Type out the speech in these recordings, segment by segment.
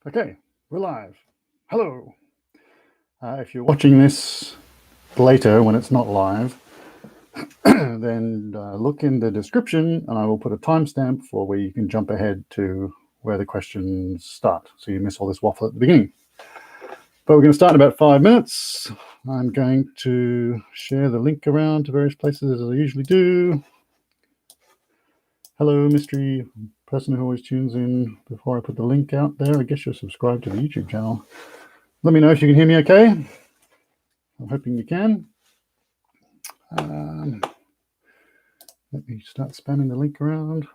Okay, we're live. Hello. If you're watching this later when it's not live, then look in the description and I will put a timestamp for where you can jump ahead to where the questions start, so you miss all this waffle at the beginning. But we're going to start in about 5 minutes. I'm going to share the link around to various places as I usually do. Hello, mystery person who always tunes in before I put the link out there. I guess you're subscribed to the YouTube channel. Let me know if you can hear me okay. I'm hoping you can. Let me start spamming the link around.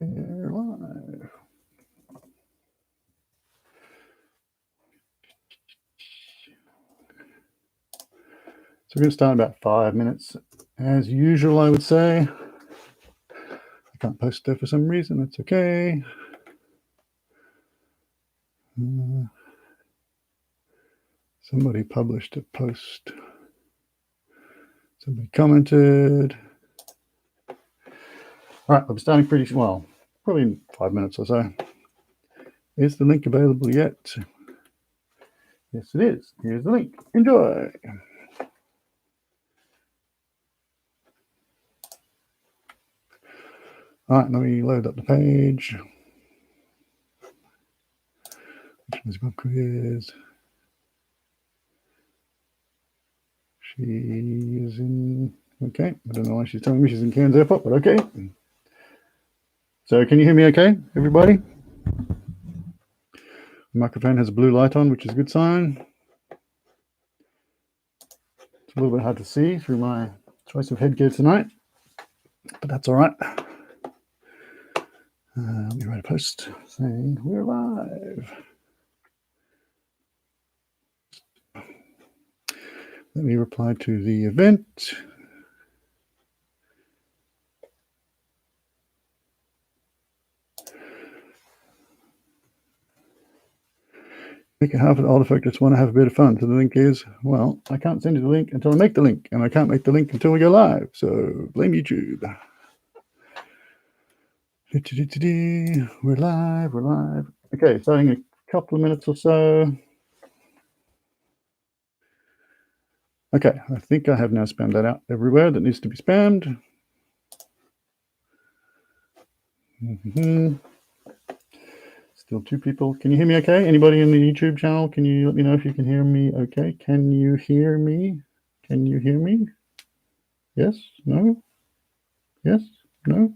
We're live. So we're going to start in about 5 minutes. As usual, I would say. I can't post there for some reason. That's okay. Somebody published a post. Somebody commented. All right, we'll be starting pretty well, probably in 5 minutes or so. Is the link available yet? Yes, it is. Here's the link. Enjoy. All right, let me load up the page. Which one's my quiz? She's in, okay. I don't know why she's telling me she's in Cairns Airport, but okay. So can you hear me okay, everybody? The microphone has a blue light on, which is a good sign. It's a little bit hard to see through my choice of headgear tonight, but that's all right. Let me write a post saying we're live. Let me reply to the event. Make it half an artifact, just want to have a bit of fun. So the link is, well, I can't send you the link until I make the link, and I can't make the link until we go live. So blame YouTube. We're live, we're live. Okay, starting in a couple of minutes or so. Okay, I think I have now spammed that out everywhere that needs to be spammed. Still 2 people. Can you hear me okay? Anybody in the YouTube channel, can you let me know if you can hear me okay? Can you hear me? Can you hear me? Yes? No? Yes? No?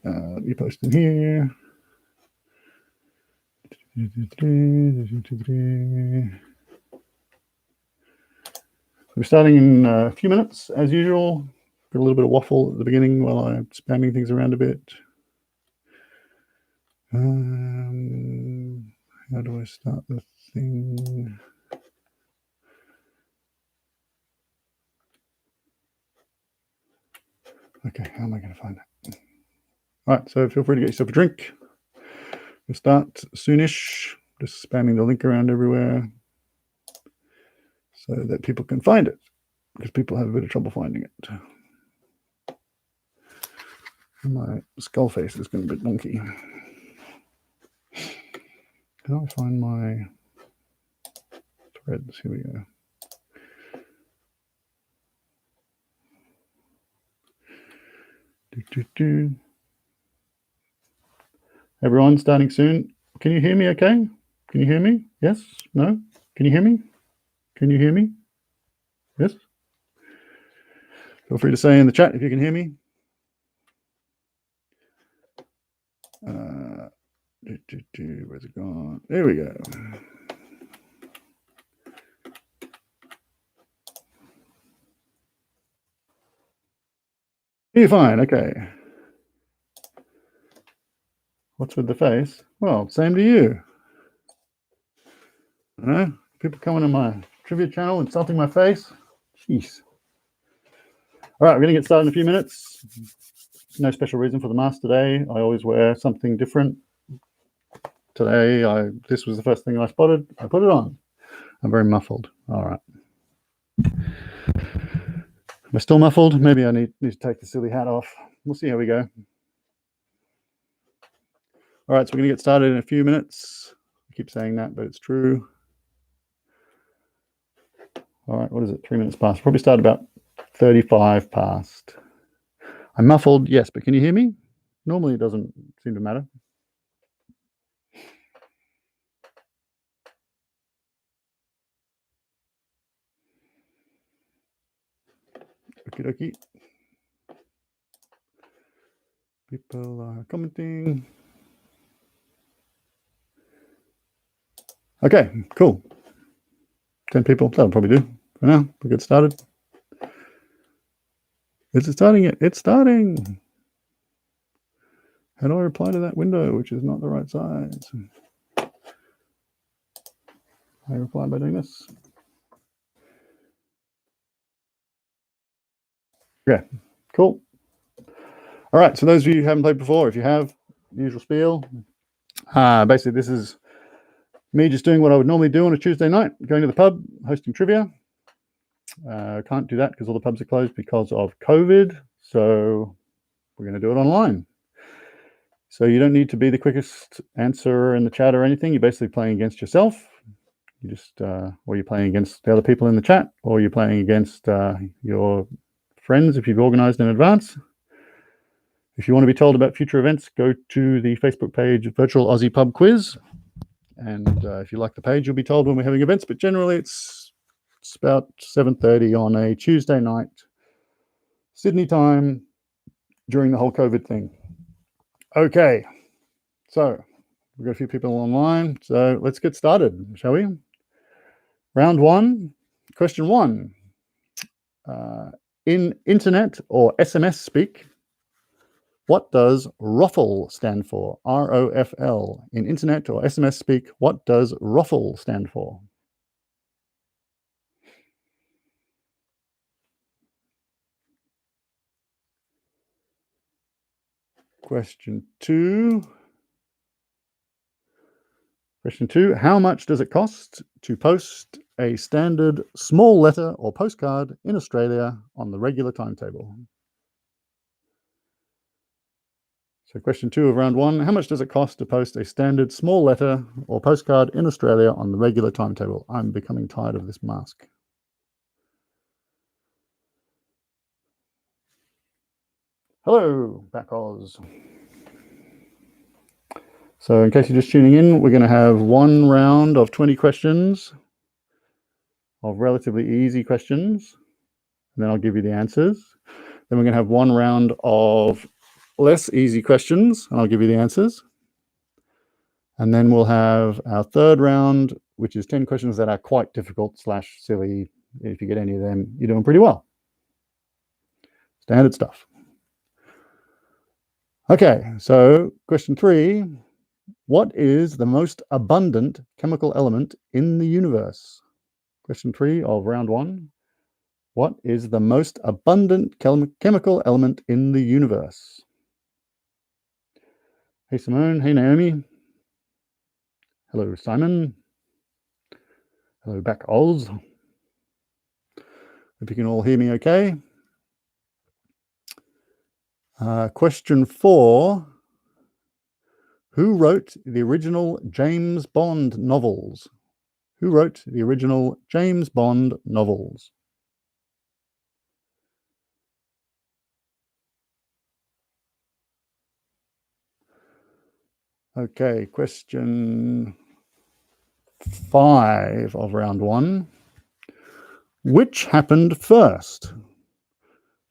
Let me post in here. We're starting in a few minutes, as usual. Got a little bit of waffle at the beginning while I'm spamming things around a bit. How do I start the thing? Okay, how am I going to find that? All right, so feel free to get yourself a drink. We'll start soonish, just spamming the link around everywhere so that people can find it, because people have a bit of trouble finding it. My skull face is going a bit wonky. Can I find my threads? Here we go. Everyone, starting soon. Can you hear me okay? Can you hear me? Yes? No? Can you hear me? Can you hear me? Yes? Feel free to say in the chat if you can hear me. Where's it gone? There we go. You're fine, okay. What's with the face? Well, same to you. I know, people coming to my trivia channel insulting my face. Jeez. All right, we're going to get started in a few minutes. No special reason for the mask today. I always wear something different. Today, this was the first thing I spotted. I put it on. I'm very muffled. All right. I still muffled? Maybe I need to take the silly hat off. We'll see how we go. All right, so we're going to get started in a few minutes. I keep saying that, but it's true. All right, what is it? 3 minutes past. Probably start about 35 past. I'm muffled, yes, but can you hear me? Normally it doesn't seem to matter. Okie dokie. People are commenting. Okay, cool. 10 people, that'll probably do for now. We'll get started. Is it starting yet? It's starting. How do I reply to that window, which is not the right size? I reply by doing this. Yeah, cool. All right, so those of you who haven't played before, if you have, usual spiel. Basically, this is me just doing what I would normally do on a Tuesday night, going to the pub, hosting trivia. Can't do that because all the pubs are closed because of COVID. So we're going to do it online. So you don't need to be the quickest answer in the chat or anything. You're basically playing against yourself. You just, or you're playing against the other people in the chat, or you're playing against your friends if you've organized in advance. If you want to be told about future events, go to the Facebook page, Virtual Aussie Pub Quiz. And if you like the page, you'll be told when we're having events. But generally, it's about 7:30 on a Tuesday night, Sydney time, during the whole COVID thing. Okay, so we've got a few people online. So let's get started, shall we? Round one, question one. In internet or SMS speak, what does ROFL stand for? ROFL. In internet or SMS speak, what does ROFL stand for? Question two. Question two, how much does it cost to post a standard small letter or postcard in Australia on the regular timetable? So question two of round one, how much does it cost to post a standard small letter or postcard in Australia on the regular timetable? I'm becoming tired of this mask. Hello, back Oz. So in case you're just tuning in, we're going to have one round of 20 questions of relatively easy questions. And then I'll give you the answers. Then we're going to have one round of less easy questions, and I'll give you the answers. And then we'll have our third round, which is 10 questions that are quite difficult / silly. If you get any of them, you're doing pretty well. Standard stuff. Okay, so question three. What is the most abundant chemical element in the universe? Question three of round one. What is the most abundant chemical element in the universe? Hey, Simone. Hey, Naomi. Hello, Simon. Hello, back Oz. Hope you can all hear me okay. Question four. Who wrote the original James Bond novels? Who wrote the original James Bond novels? Okay, question 5 of round 1. Which happened first?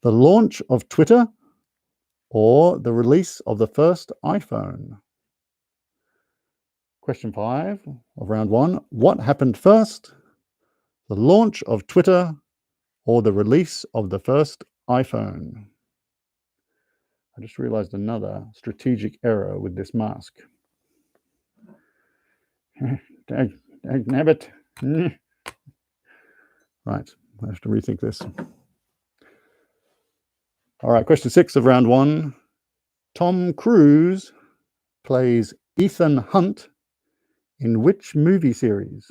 The launch of Twitter or the release of the first iPhone? Question 5 of round 1. What happened first? The launch of Twitter or the release of the first iPhone? I just realized another strategic error with this mask. Dag nabbit. Right, I have to rethink this. All right, question 6 of round 1. Tom Cruise plays Ethan Hunt in which movie series?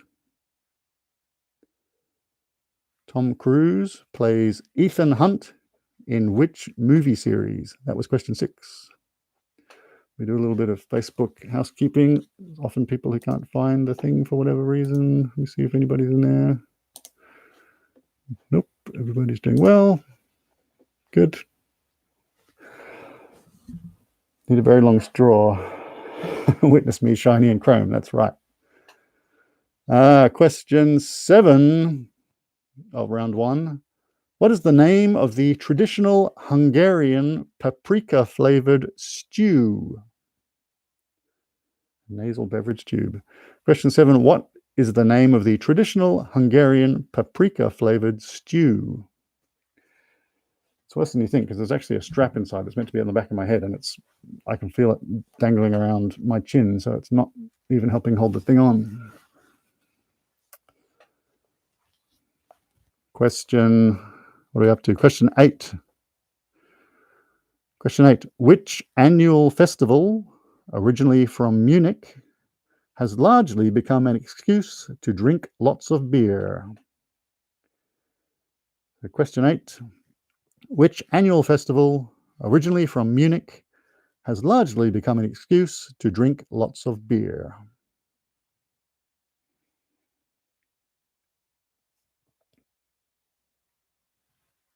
Tom Cruise plays Ethan Hunt in which movie series? That was question 6. We do a little bit of Facebook housekeeping. There's often people who can't find the thing for whatever reason. Let me see if anybody's in there. Nope, everybody's doing well. Good. Need a very long straw. Witness me shiny and chrome, that's right. Question 7 of round 1. What is the name of the traditional Hungarian paprika-flavored stew? Nasal beverage tube. Question 7. What is the name of the traditional Hungarian paprika-flavored stew? It's worse than you think because there's actually a strap inside that's meant to be on the back of my head, and I can feel it dangling around my chin, so it's not even helping hold the thing on. Question, what are we up to? Question 8. Question 8. Which annual festival, originally from Munich, has largely become an excuse to drink lots of beer? So question 8. Which annual festival, originally from Munich, has largely become an excuse to drink lots of beer?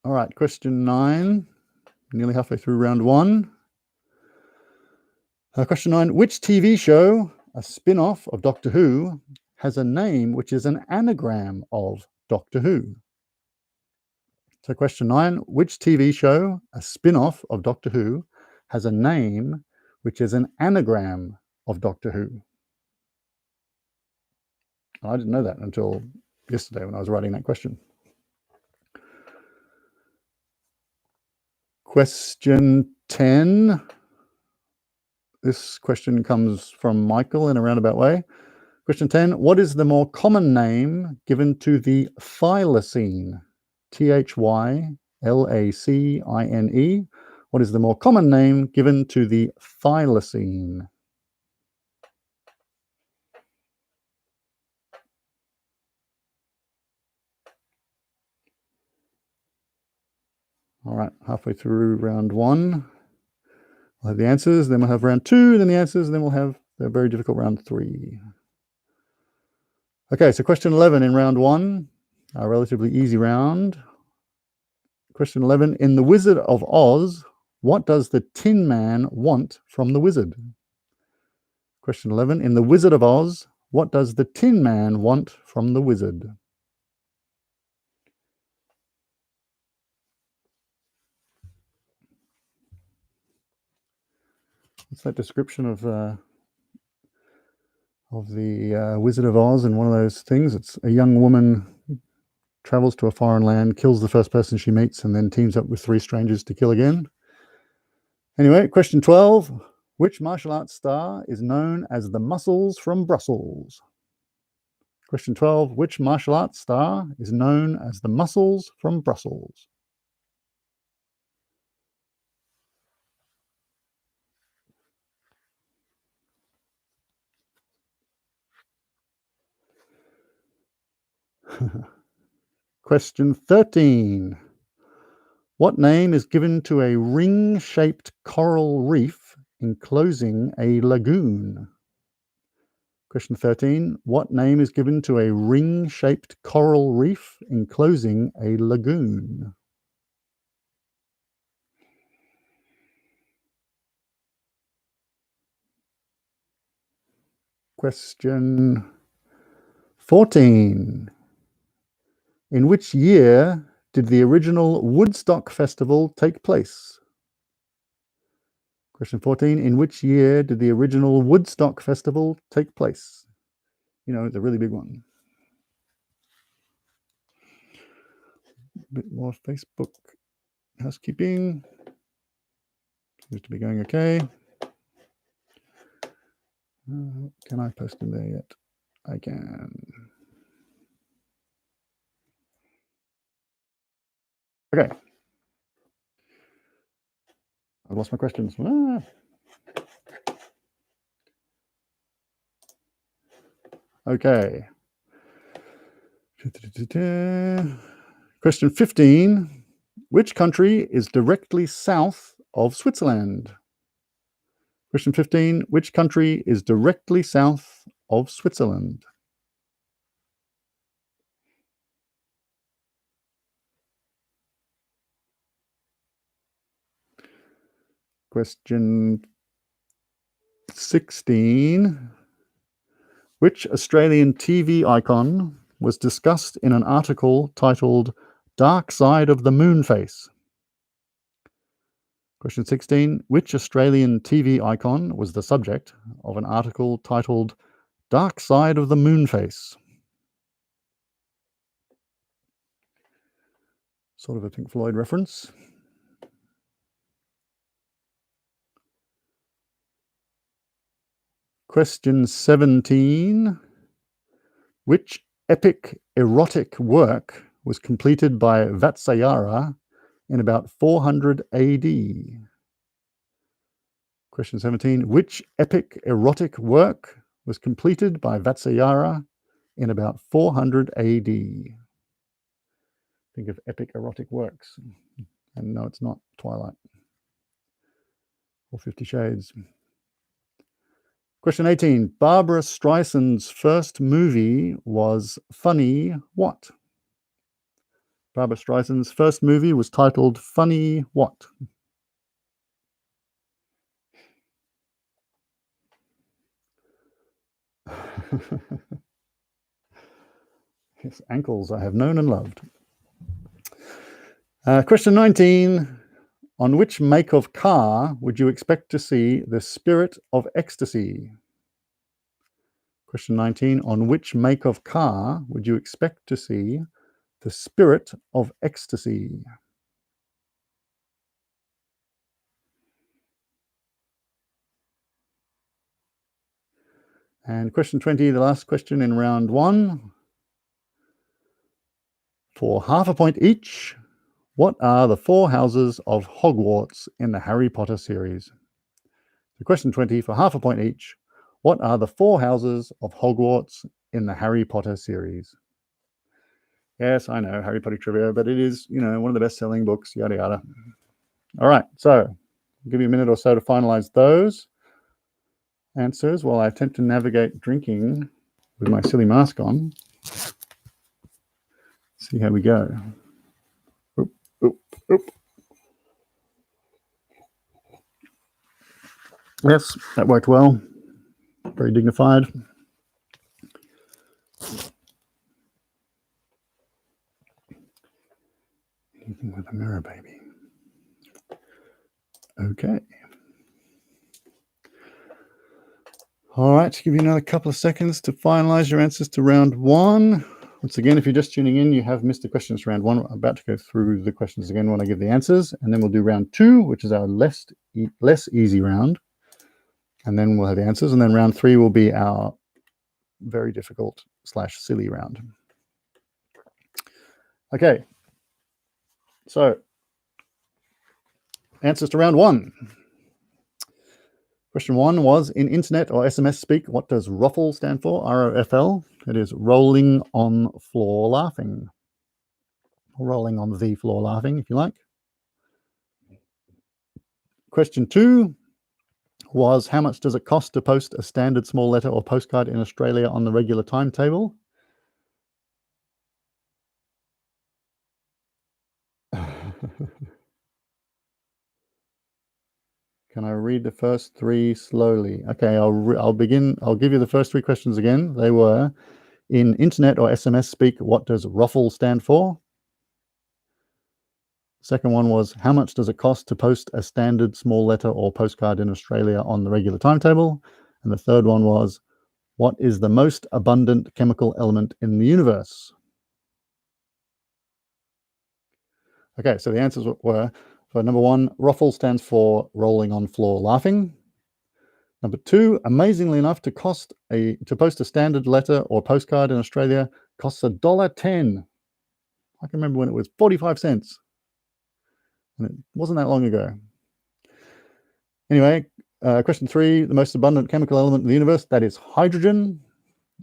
All right, question 9, nearly halfway through round 1. Question 9, which TV show, a spin-off of Doctor Who, has a name which is an anagram of Doctor Who? So question 9, which TV show, a spin-off of Doctor Who, has a name which is an anagram of Doctor Who? I didn't know that until yesterday when I was writing that question. Question 10. This question comes from Michael in a roundabout way. Question 10. What is the more common name given to the thylacine? Thylacine. What is the more common name given to the thylacine? All right, halfway through round 1. We'll have the answers, then we'll have round 2, then the answers, and then we'll have the very difficult round 3. Okay, so question 11 in round 1, a relatively easy round. Question 11, in The Wizard of Oz, what does the Tin Man want from the wizard? Question 11, in The Wizard of Oz, what does the Tin Man want from the wizard? What's that description of the Wizard of Oz in one of those things? It's a young woman travels to a foreign land, kills the first person she meets, and then teams up with 3 strangers to kill again. Anyway, question 12. Which martial arts star is known as the Muscles from Brussels? Question 12. Which martial arts star is known as the Muscles from Brussels? Question 13. What name is given to a ring-shaped coral reef enclosing a lagoon? Question 13. What name is given to a ring-shaped coral reef enclosing a lagoon? Question 14. In which year did the original Woodstock Festival take place? Question 14. In which year did the original Woodstock Festival take place? You know, it's a really big one. A bit more Facebook housekeeping. Seems to be going okay. Can I post in there yet? I can. Okay. I've lost my questions. Okay. Question 15. Which country is directly south of Switzerland? Question 15. Which country is directly south of Switzerland? Question 16. Which Australian TV icon was discussed in an article titled Dark Side of the Moon Face? Question 16. Which Australian TV icon was the subject of an article titled Dark Side of the Moon Face? Sort of a Pink Floyd reference. Question 17. Which epic erotic work was completed by Vatsyayana in about 400 AD? Question 17. Which epic erotic work was completed by Vatsyayana in about 400 AD? Think of epic erotic works. And no, it's not Twilight or 50 Shades. Question 18. Barbara Streisand's first movie was Funny What? Barbara Streisand's first movie was titled Funny What? Yes, ankles I have known and loved. Question 19. On which make of car would you expect to see the Spirit of Ecstasy? Question 19. On which make of car would you expect to see the Spirit of Ecstasy? And question 20, the last question in round one. For half a point each, what are the 4 houses of Hogwarts in the Harry Potter series? So question 20, for half a point each, what are the 4 houses of Hogwarts in the Harry Potter series? Yes, I know, Harry Potter trivia, but it is, one of the best-selling books, yada, yada. All right, so I'll give you a minute or so to finalize those answers while I attempt to navigate drinking with my silly mask on. See how we go. Oop, oop, oop. Yes, that worked well. Very dignified. Anything with a mirror, baby. Okay. All right, give you another couple of seconds to finalize your answers to round one. Once again, if you're just tuning in, you have missed the questions round one. I'm about to go through the questions again when I give the answers, and then we'll do round two, which is our less easy round. And then we'll have the answers. And then round three will be our very difficult / silly round. Okay. So, answers to round one. Question one was, in internet or SMS speak, what does ROFL stand for? ROFL. It is rolling on floor laughing. Rolling on the floor laughing, if you like. Question two was, how much does it cost to post a standard small letter or postcard in Australia on the regular timetable? Can I read the first three slowly? Okay, I'll begin. I'll give you the first three questions again. They were, in internet or SMS speak, what does ROFL stand for? Second one was, how much does it cost to post a standard small letter or postcard in Australia on the regular timetable? And the third one was, what is the most abundant chemical element in the universe? Okay, so the answers were, for number one, ROFL stands for rolling on floor laughing. Number two, amazingly enough, to post a standard letter or postcard in Australia costs $1.10. I can remember when it was 45 cents. And it wasn't that long ago. Anyway, question three, the most abundant chemical element in the universe, that is hydrogen.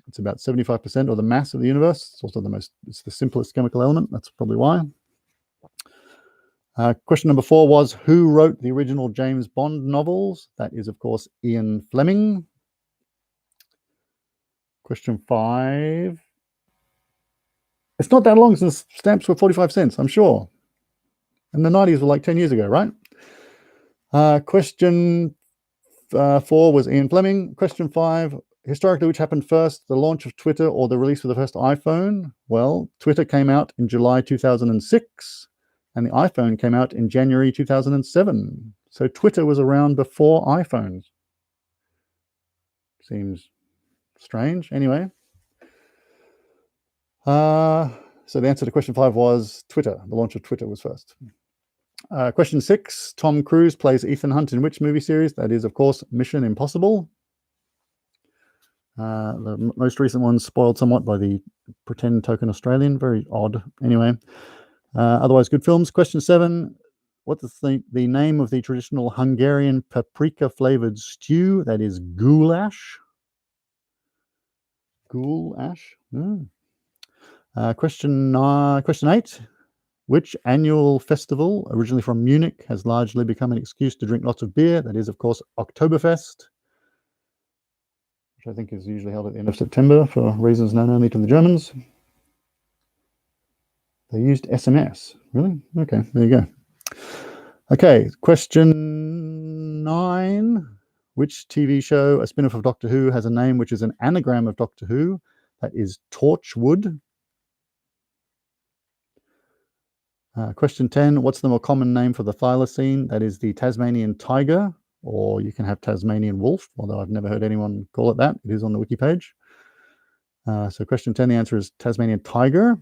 It's about 75% of the mass of the universe. It's also it's the simplest chemical element. That's probably why. Question number 4 was, who wrote the original James Bond novels? That is, of course, Ian Fleming. Question 5. It's not that long since stamps were 45 cents, I'm sure. And the 90s were like 10 years ago, right? Question 4 was Ian Fleming. Question 5, historically, which happened first, the launch of Twitter or the release of the first iPhone? Well, Twitter came out in July 2006, and the iPhone came out in January 2007. So Twitter was around before iPhones. Seems strange. Anyway. So the answer to question 5 was Twitter. The launch of Twitter was first. Question 6, Tom Cruise plays Ethan Hunt in which movie series? That is, of course, Mission Impossible. The most recent one spoiled somewhat by the pretend token Australian. Very odd. Anyway, otherwise good films. Question 7, what is the name of the traditional Hungarian paprika-flavored stew? That is goulash. Goulash. Question 8. Which annual festival, originally from Munich, has largely become an excuse to drink lots of beer? That is, of course, Oktoberfest, which I think is usually held at the end of September for reasons known only to the Germans. They used SMS. Really? Okay, there you go. Okay, question 9. Which TV show, a spin-off of Doctor Who, has a name which is an anagram of Doctor Who? That is Torchwood. Question 10, what's the more common name for the thylacine? That is the Tasmanian tiger, or you can have Tasmanian wolf, although I've never heard anyone call it that. It is on the wiki page. So question 10, the answer is Tasmanian tiger.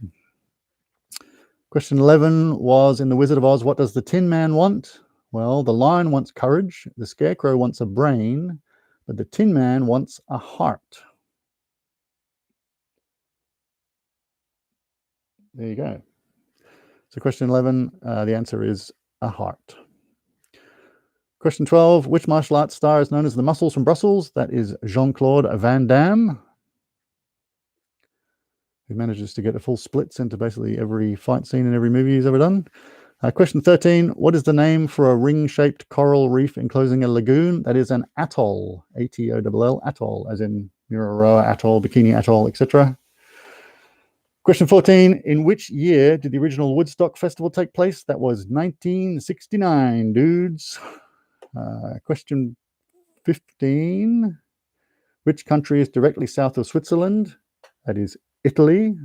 Question 11 was, in The Wizard of Oz, what does the Tin Man want? Well, the lion wants courage, the scarecrow wants a brain, but the Tin Man wants a heart. There you go. So question 11, the answer is a heart. Question 12, which martial arts star is known as the Muscles from Brussels? That is Jean-Claude Van Damme, who manages to get a full splits into basically every fight scene in every movie he's ever done. Question 13, what is the name for a ring-shaped coral reef enclosing a lagoon? That is an atoll, A-T-O-L-L, atoll, as in Mururoa Atoll, Bikini Atoll, etc. Question 14, in which year did the original Woodstock Festival take place? That was 1969, dudes. Question 15, which country is directly south of Switzerland? That is Italy.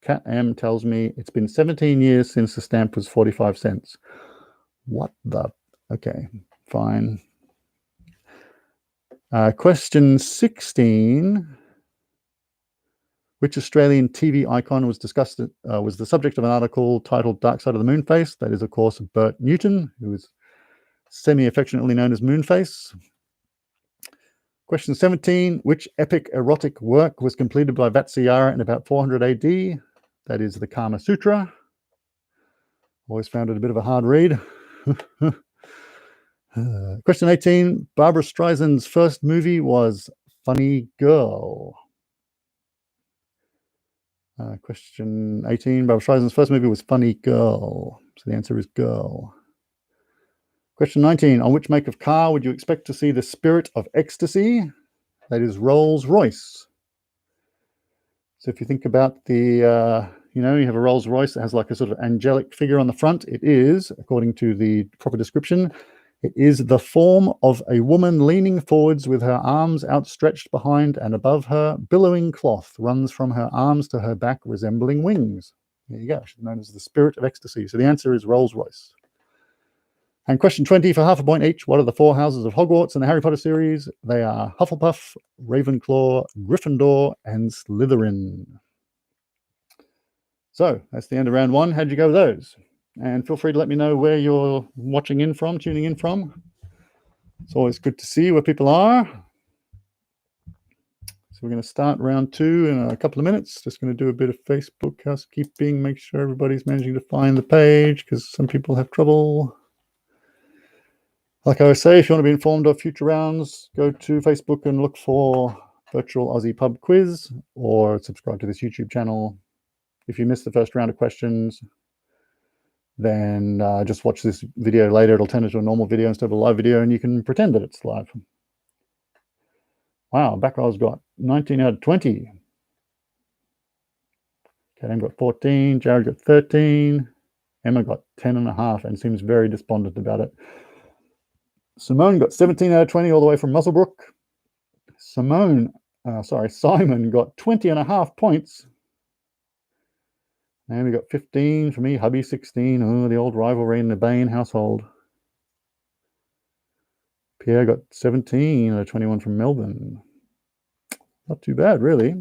Cat M tells me it's been 17 years since the stamp was 45 cents. What the? Okay, fine. Question 16, which Australian TV icon was discussed, was the subject of an article titled Dark Side of the Moonface? That is, of course, Bert Newton, who is semi-affectionately known as Moonface. Question 17, which epic erotic work was completed by Vatsyayana in about 400 AD? That is the Kama Sutra. Always found it a bit of a hard read. Question 18, Barbra Streisand's first movie was Funny Girl. Question 18, Barbra Streisand's first movie was Funny Girl. So the answer is girl. Question 19, on which make of car would you expect to see the Spirit of Ecstasy? That is Rolls-Royce. So if you think about the, you have a Rolls-Royce that has like a sort of angelic figure on the front. It is, according to the proper description, it is the form of a woman leaning forwards with her arms outstretched behind and above her. Billowing cloth runs from her arms to her back, resembling wings. There you go. She's known as the Spirit of Ecstasy. So the answer is Rolls-Royce. And question 20 for half a point each. What are the 4 houses of Hogwarts in the Harry Potter series? They are Hufflepuff, Ravenclaw, Gryffindor, and Slytherin. So that's the end of round 1. How'd you go with those? And feel free to let me know where you're watching in from, tuning in from. It's always good to see where people are. So we're going to start round 2 in a couple of minutes. Just going to do a bit of Facebook housekeeping, make sure everybody's managing to find the page because some people have trouble. Like I always say, if you want to be informed of future rounds, go to Facebook and look for virtual Aussie pub quiz, or subscribe to this YouTube channel. If you missed the first round of questions, then just watch this video later. It'll turn into a normal video instead of a live video, and you can pretend that it's live. Wow, Backrow's got 19 out of 20. Kaden got 14, Jared got 13, Emma got 10.5 and seems very despondent about it. Simone got 17 out of 20 all the way from Muswellbrook. Simon got 20.5 points. And we got 15 for me, hubby 16. Oh, the old rivalry in the Bain household. Pierre got 17 out of 21 from Melbourne. Not too bad, really.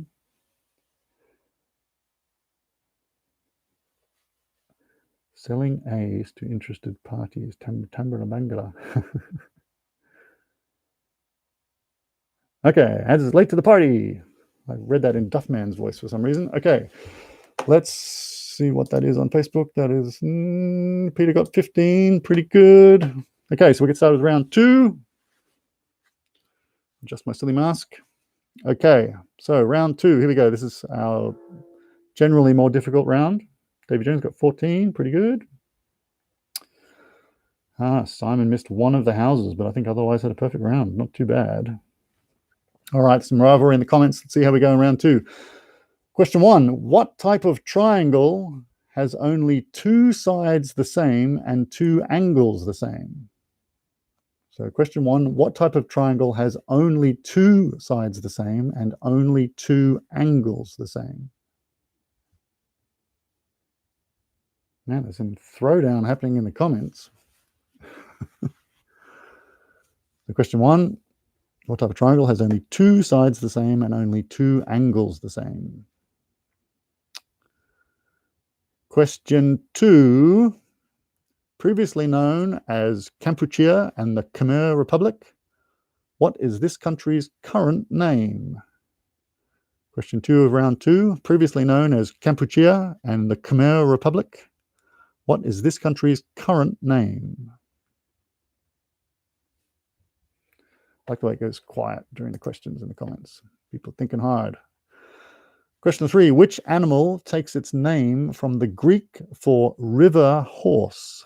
Selling A's to interested parties. Tambra Bangala. Okay, as late to the party. I read that in Duffman's voice for some reason. Okay, let's see what that is on Facebook. That is Peter got 15. Pretty good. Okay, so we get started with round 2. Adjust my silly mask. Okay, so round 2. Here we go. This is our generally more difficult round. David Jones got 14. Pretty good. Simon missed one of the houses, but I think otherwise had a perfect round. Not too bad. All right, some rivalry in the comments. Let's see how we go in round 2. Question 1. What type of triangle has only 2 sides the same and 2 angles the same? So question 1, what type of triangle has only 2 sides the same and only 2 angles the same? Man, there's some throwdown happening in the comments. So question 1, what type of triangle has only 2 sides the same and only 2 angles the same? Question 2, previously known as Kampuchea and the Khmer Republic, what is this country's current name? Question 2 of round 2, previously known as Kampuchea and the Khmer Republic, what is this country's current name? I like the way it goes quiet during the questions in the comments. People thinking hard. Question 3, which animal takes its name from the Greek for river horse?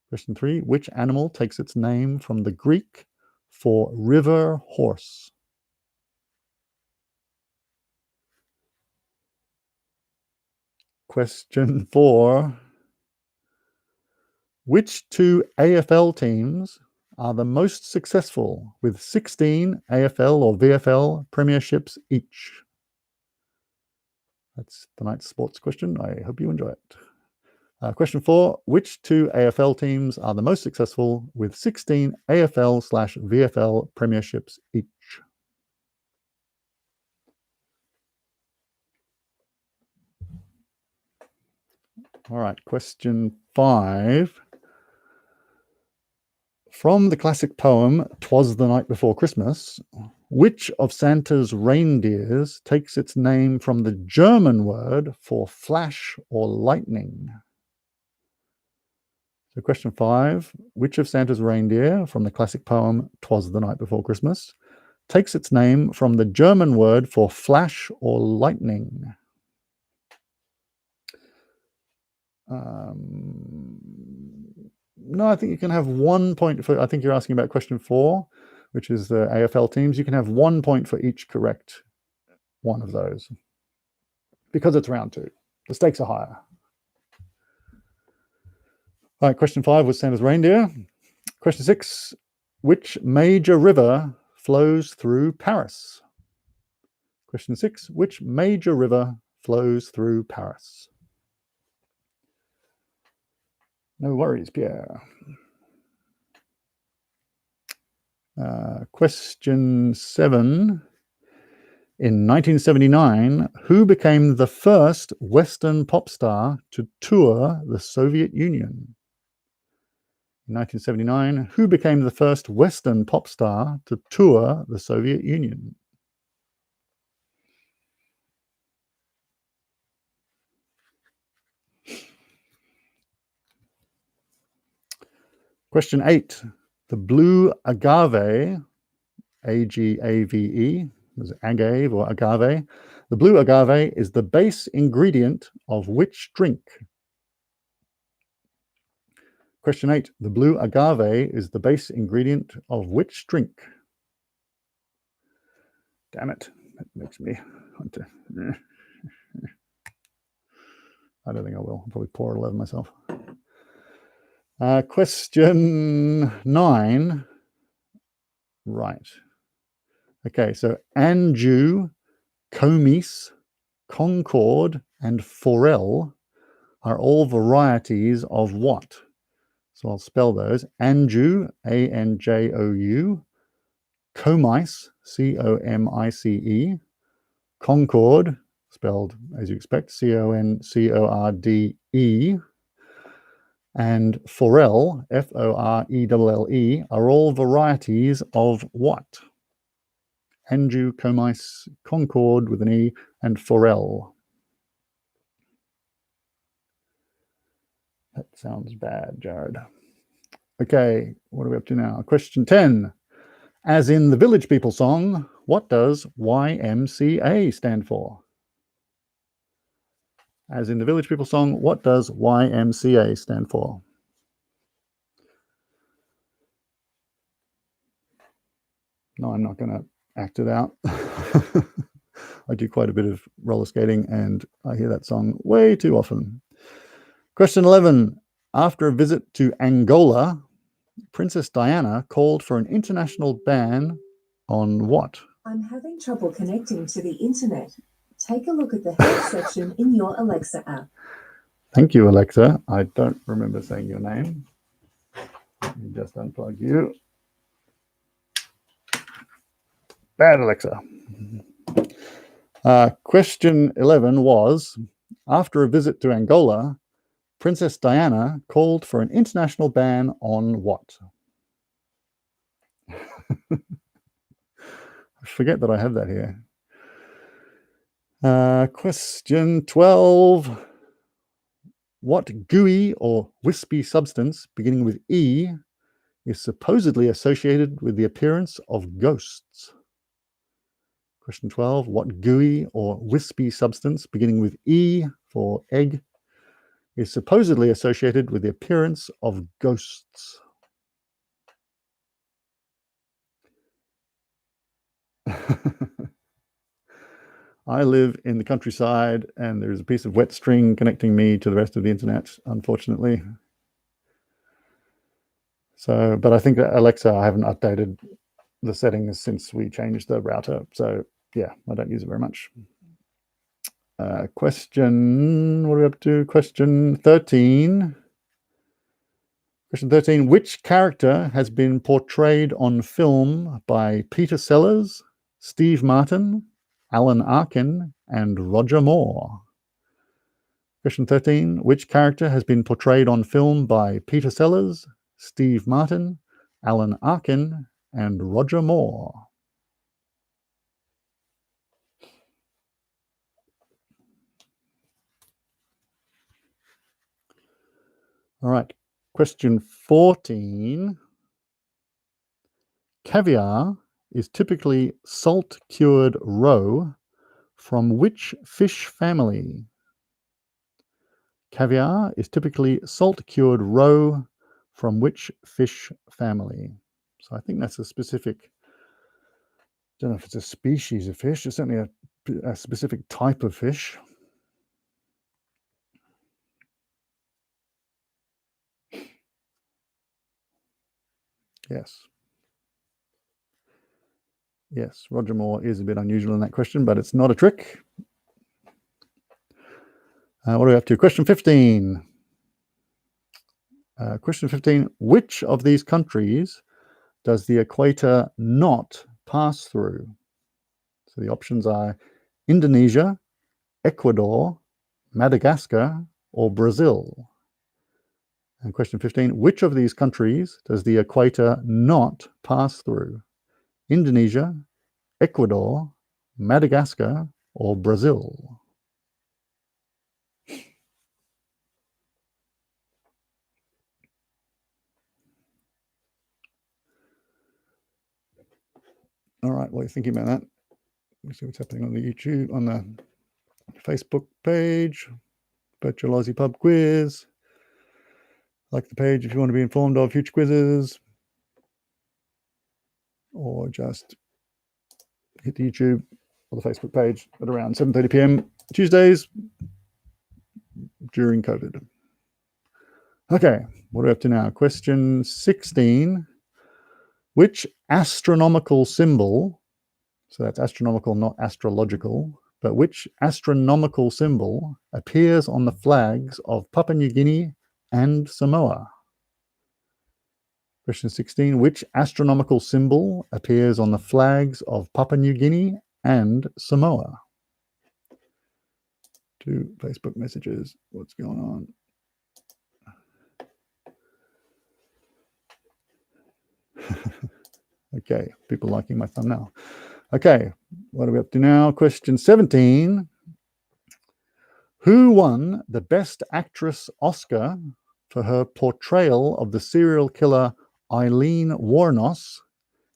Question 3, which animal takes its name from the Greek for river horse? Question 4, which 2 AFL teams are the most successful with 16 AFL or VFL premierships each? That's tonight's sports question. I hope you enjoy it. Question 4, which 2 AFL teams are the most successful with 16 AFL/VFL premierships each? All right, question 5. From the classic poem, 'Twas the Night Before Christmas, which of Santa's reindeers takes its name from the German word for flash or lightning? So question 5, which of Santa's reindeer from the classic poem, 'Twas the Night Before Christmas, takes its name from the German word for flash or lightning? No, I think you can have 1 point for, I think you're asking about question 4, which is the AFL teams. You can have 1 point for each correct one of those because it's round 2. The stakes are higher. All right, question 5 was Santa's reindeer. Question 6, which major river flows through Paris? Question 6, which major river flows through Paris? No worries, Pierre. Question 7. In 1979, who became the first Western pop star to tour the Soviet Union? In 1979, who became the first Western pop star to tour the Soviet Union? Question 8. The blue agave Agave, is it agave or agave? The blue agave is the base ingredient of which drink? Question 8. The blue agave is the base ingredient of which drink? Damn it. That makes me want to... I don't think I will. I'll probably pour 11 myself. Question 9. Right. Okay, so Anjou, Comice, Concord, and Forel are all varieties of what? So I'll spell those. Anjou, Anjou, Comice, Comice, Concord, spelled as you expect, Concorde, and Forel, Forelle, are all varieties of what? Anjou, Comice, Concord with an E, and Forel. That sounds bad, Jared. Okay, what are we up to now? Question 10. As in the Village People song, what does YMCA stand for? As in the Village People song, what does YMCA stand for? No, I'm not going to act it out. I do quite a bit of roller skating and I hear that song way too often. Question 11. After a visit to Angola, Princess Diana called for an international ban on what? I'm having trouble connecting to the internet. Take a look at the help section in your Alexa app. Thank you, Alexa. I don't remember saying your name. Let me just unplug you. Bad Alexa. Question 11 was, after a visit to Angola, Princess Diana called for an international ban on what? I forget that I have that here. Question 12. What gooey or wispy substance beginning with E is supposedly associated with the appearance of ghosts? Question 12. What gooey or wispy substance beginning with E for egg is supposedly associated with the appearance of ghosts? I live in the countryside and there's a piece of wet string connecting me to the rest of the internet, unfortunately. So, but I think that Alexa, I haven't updated the settings since we changed the router. So yeah, I don't use it very much. Question, what are we up to? Question 13. Question 13, which character has been portrayed on film by Peter Sellers, Steve Martin, Alan Arkin, and Roger Moore? Question 13, which character has been portrayed on film by Peter Sellers, Steve Martin, Alan Arkin, and Roger Moore? All right, question 14. Caviar is typically salt-cured roe from which fish family? Caviar is typically salt-cured roe from which fish family? So I think that's a specific, I don't know if it's a species of fish, it's certainly a specific type of fish. Yes. Yes, Roger Moore is a bit unusual in that question, but it's not a trick. What are we up to? Question 15. Question 15. Which of these countries does the equator not pass through? So the options are Indonesia, Ecuador, Madagascar, or Brazil. And question 15. Which of these countries does the equator not pass through? Indonesia, Ecuador, Madagascar, or Brazil? All right, while you're thinking about that, let's see what's happening on the YouTube, on the Facebook page, Virtual Aussie Pub Quiz. Like the page if you want to be informed of future quizzes, or just hit the YouTube or the Facebook page at around 7:30 p.m. Tuesdays during COVID. Okay, what are we up to now? Question 16. Which astronomical symbol, so that's astronomical, not astrological, but which astronomical symbol appears on the flags of Papua New Guinea and Samoa? Question 16. Which astronomical symbol appears on the flags of Papua New Guinea and Samoa? 2 Facebook messages. What's going on? Okay, people liking my thumbnail. Okay, what are we up to now? Question 17. Who won the Best Actress Oscar for her portrayal of the serial killer Eileen Wuornos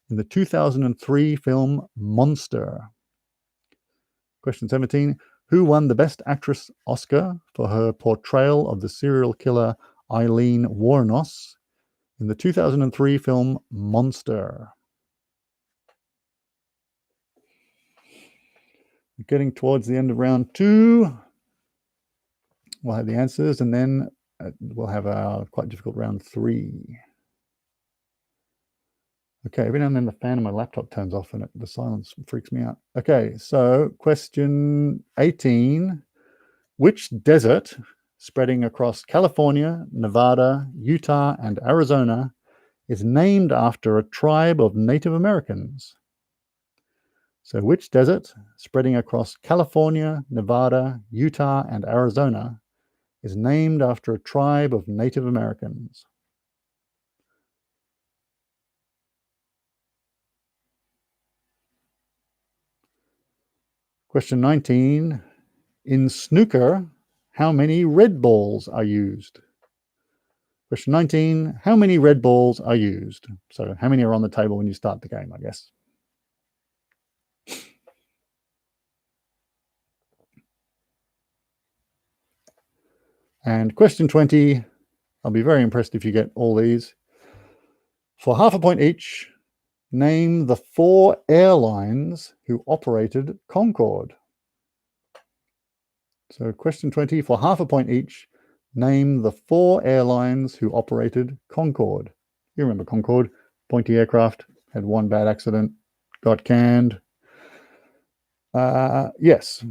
in the 2003 film Monster? Question 17. Who won the Best Actress Oscar for her portrayal of the serial killer Eileen Wuornos in the 2003 film Monster? We're getting towards the end of round 2. We'll have the answers, and then we'll have a quite difficult round 3. Okay, every now and then the fan on my laptop turns off and the silence freaks me out. Okay, so question 18. Which desert spreading across California, Nevada, Utah, and Arizona is named after a tribe of Native Americans? So which desert spreading across California, Nevada, Utah, and Arizona is named after a tribe of Native Americans? Question 19. In snooker, how many red balls are used? Question 19. How many red balls are used? So how many are on the table when you start the game, I guess? And question 20. I'll be very impressed if you get all these. For half a point each, name the 4 airlines who operated Concorde. So question 20, for half a point each, name the 4 airlines who operated Concorde. You remember Concorde, pointy aircraft, had one bad accident, got canned. Yes.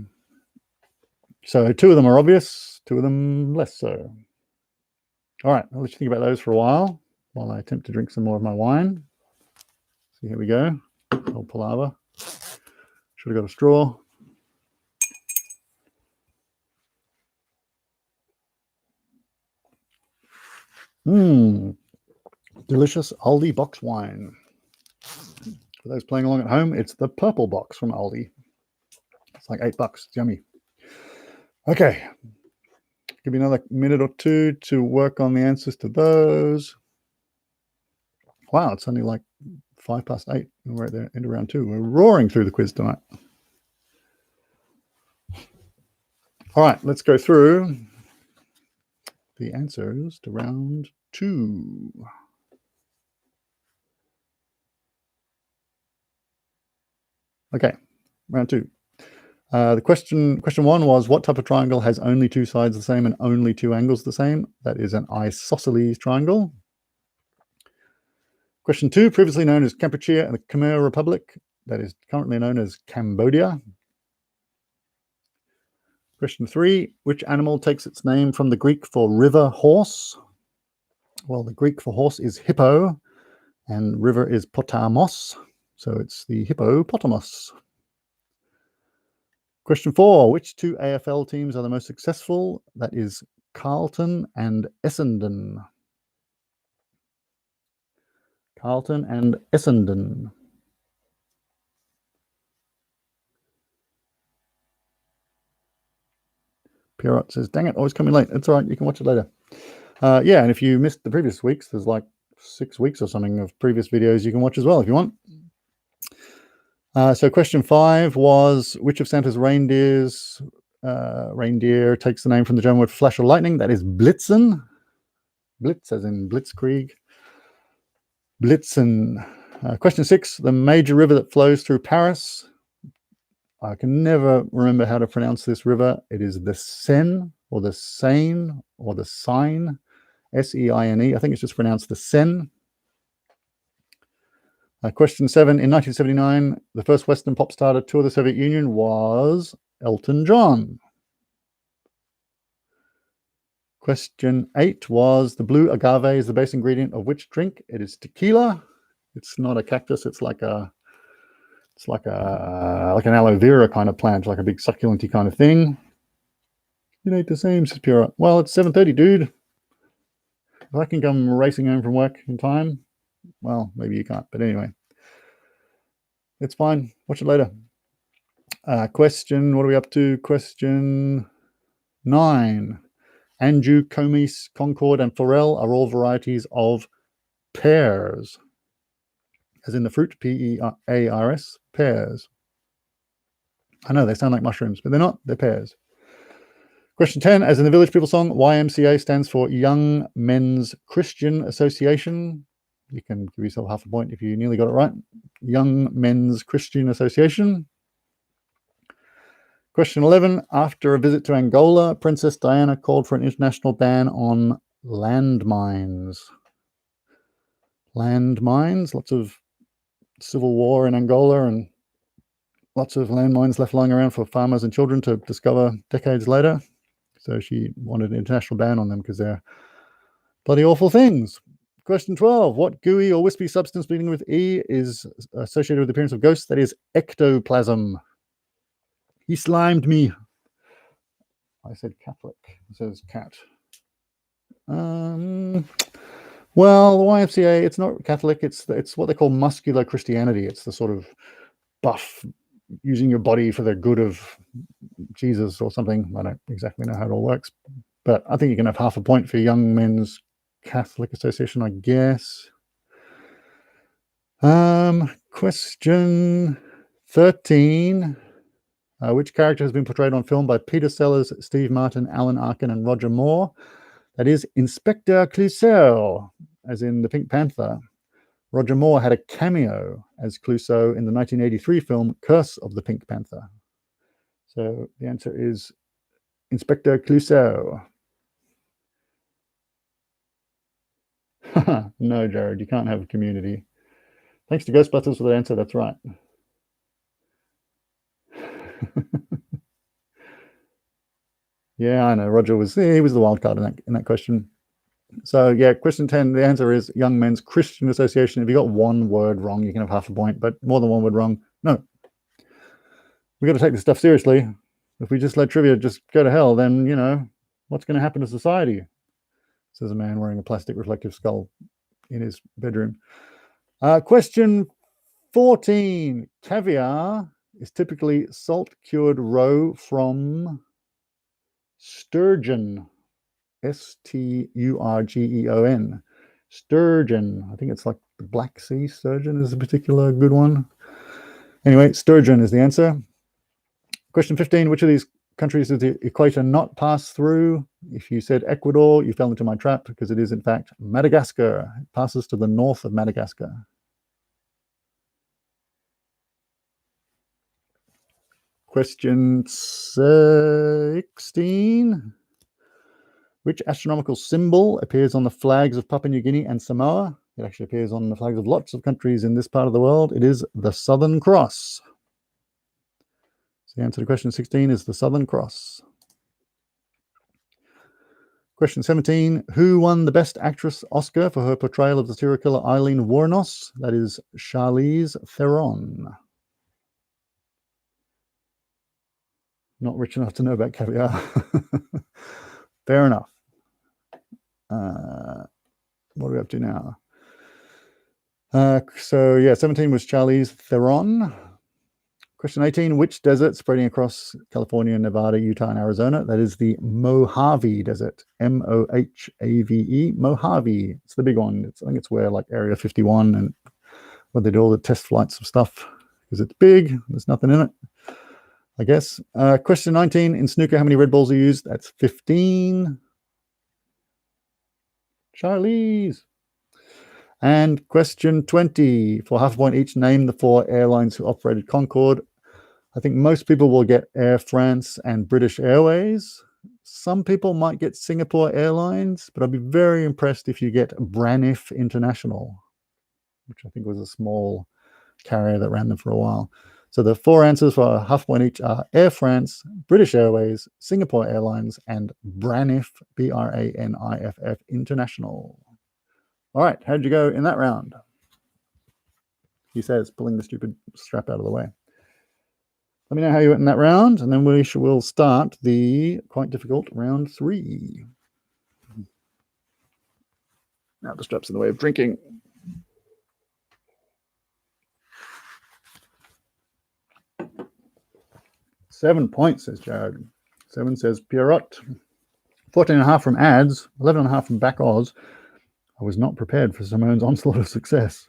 So 2 of them are obvious, 2 of them less so. All right, I'll let you think about those for a while I attempt to drink some more of my wine. So here we go. Old palaver. Should have got a straw. Delicious Aldi box wine. For those playing along at home, it's the purple box from Aldi. It's like $8. It's yummy. Okay. Give me another minute or 2 to work on the answers to those. Wow, it's only like 8:05 and we're at the end of round 2. We're roaring through the quiz tonight. All right, let's go through the answers to round 2. Okay, round 2. The question 1 was, what type of triangle has only 2 sides the same and only 2 angles the same? That is an isosceles triangle. Question 2, previously known as Kampuchea and the Khmer Republic, that is currently known as Cambodia. Question 3, which animal takes its name from the Greek for river horse? Well, the Greek for horse is hippo, and river is potamos, so it's the hippopotamus. Question 4, which 2 AFL teams are the most successful? That is Carlton and Essendon. Carlton and Essendon. Pierrot says, dang it, always coming late. It's all right, you can watch it later. Yeah, and if you missed the previous weeks, there's like 6 weeks or something of previous videos you can watch as well if you want. So question 5 was, which of Santa's reindeer takes the name from the German word for flash of lightning? That is Blitzen. Blitz as in Blitzkrieg. Blitzen. Question 6, the major river that flows through Paris. I can never remember how to pronounce this river. It is the Seine or the Seine or the Seine, S-E-I-N-E. I think it's just pronounced the Seine. Question 7, in 1979, the first Western pop star to tour the Soviet Union was Elton John. Question 8 was, the blue agave is the base ingredient of which drink? It is tequila. It's not a cactus. It's like an aloe vera kind of plant, like a big succulenty kind of thing. It ain't the same, says Pura. Well, it's 7:30, dude. If I can come racing home from work in time, well, maybe you can't, but anyway, it's fine. Watch it later. Question, what are we up to? Question 9. Anjou, Comis, Concord, and Forel are all varieties of pears, as in the fruit, P-E-A-R-S, pears. I know they sound like mushrooms, but they're not. They're pears. Question 10, as in the Village People song, YMCA stands for Young Men's Christian Association. You can give yourself half a point if you nearly got it right. Young Men's Christian Association. Question 11, after a visit to Angola, Princess Diana called for an international ban on landmines. Landmines, lots of civil war in Angola and lots of landmines left lying around for farmers and children to discover decades later. So she wanted an international ban on them because they're bloody awful things. Question 12, what gooey or wispy substance beginning with E is associated with the appearance of ghosts? That is ectoplasm. He slimed me. I said Catholic. It says cat. Well, the YMCA, it's not Catholic. It's what they call muscular Christianity. It's the sort of buff, using your body for the good of Jesus or something. I don't exactly know how it all works, but I think you can have half a point for Young Men's Catholic Association, I guess. Question 13. Which character has been portrayed on film by Peter Sellers, Steve Martin, Alan Arkin, and Roger Moore? That is Inspector Clouseau, as in the Pink Panther. Roger Moore had a cameo as Clouseau in the 1983 film Curse of the Pink Panther. So the answer is Inspector Clouseau. No, Jared, you can't have a community. Thanks to Ghostbusters for the answer. That's right. Yeah, I know. Roger was the wild card in that question. So yeah, question 10, the answer is Young Men's Christian Association. If you got one word wrong, you can have half a point, but more than one word wrong, no. We got to take this stuff seriously. If we just let trivia just go to hell, then, you know, what's going to happen to society? Says a man wearing a plastic reflective skull in his bedroom. Question 14, caviar is typically salt-cured roe from sturgeon. S-T-U-R-G-E-O-N. Sturgeon. I think it's like the Black Sea sturgeon is a particular good one. Anyway, sturgeon is the answer. Question 15, which of these countries does the equator not pass through? If you said Ecuador, you fell into my trap because it is in fact Madagascar. It passes to the north of Madagascar. Question 16. Which astronomical symbol appears on the flags of Papua New Guinea and Samoa? It actually appears on the flags of lots of countries in this part of the world. It is the Southern Cross. So the answer to question 16 is the Southern Cross. Question 17. Who won the Best Actress Oscar for her portrayal of the serial killer Eileen Wuornos? That is Charlize Theron. Not rich enough to know about caviar. Fair enough. What are we up to now? So yeah, 17 was Charlize Theron. Question 18, which desert spreading across California, Nevada, Utah, and Arizona? That is the Mojave Desert. M-O-H-A-V-E. Mojave. It's the big one. I think it's where like Area 51 and where they do all the test flights of stuff because because it's big. There's nothing in it, I guess. Question 19, in snooker, how many red balls are used? That's 15. Charlize. And question 20, for half a point each, name the 4 airlines who operated Concorde. I think most people will get Air France and British Airways. Some people might get Singapore Airlines, but I'd be very impressed if you get Braniff International, which I think was a small carrier that ran them for a while. So the 4 answers for half a point each are Air France, British Airways, Singapore Airlines, and Braniff, Braniff International. All right, how'd you go in that round? He says, pulling the stupid strap out of the way. Let me know how you went in that round, and then we'll start the quite difficult round 3. Now the strap's in the way of drinking. $7 points, says Jared. 7 says Pierrot. 14.5 from ads, 11.5 from back Oz. I was not prepared for Simone's onslaught of success.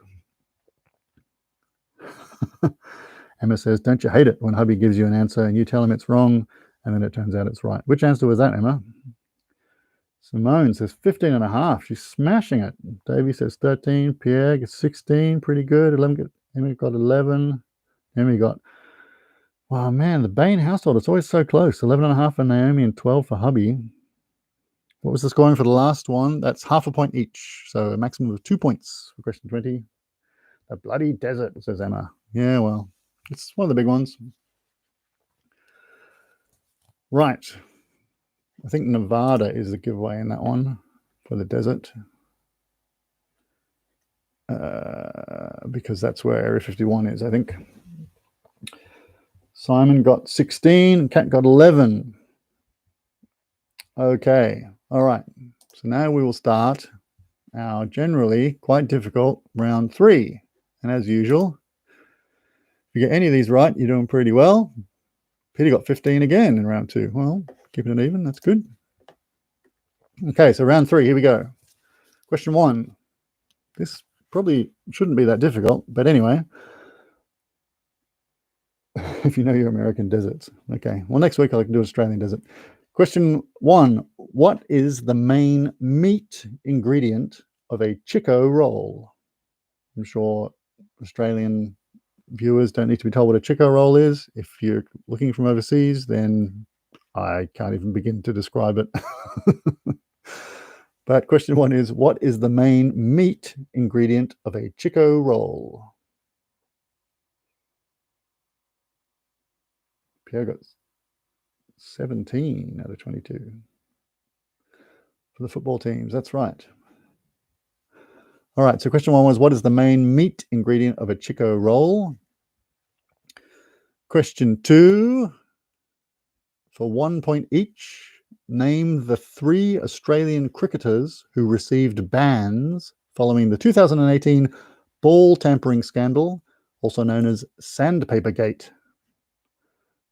Emma says, don't you hate it when hubby gives you an answer and you tell him it's wrong and then it turns out it's right? Which answer was that, Emma? Simone says 15.5. She's smashing it. Davey says 13. Pierre gets 16. Pretty good. 11. Emma got 11. Emma got, wow, man, the Bain household, it's always so close. 11.5 for Naomi and 12 for hubby. What was the scoring for the last one? That's half a point each. So a maximum of 2 points for question 20. The bloody desert, says Emma. Yeah, well, it's one of the big ones. Right. I think Nevada is the giveaway in that one for the desert. Because that's where Area 51 is, I think. Simon got 16. Kat got 11. Okay. All right. So now we will start our generally quite difficult round 3. And as usual, if you get any of these right, you're doing pretty well. Peter got 15 again in round 2. Well, keeping it even, that's good. Okay, so round 3, here we go. Question 1. This probably shouldn't be that difficult, but anyway, if you know your American deserts. Okay, well, next week I can do Australian desert. Question 1. What is the main meat ingredient of a Chico roll? I'm sure Australian viewers don't need to be told what a Chico roll is. If you're looking from overseas, then I can't even begin to describe it. But question 1 is, what is the main meat ingredient of a Chico roll? Pierre got 17 out of 22 for the football teams. That's right. All right, so question 1 was, what is the main meat ingredient of a Chico roll? Question 2, for 1 point each, name the 3 Australian cricketers who received bans following the 2018 ball tampering scandal, also known as Sandpapergate.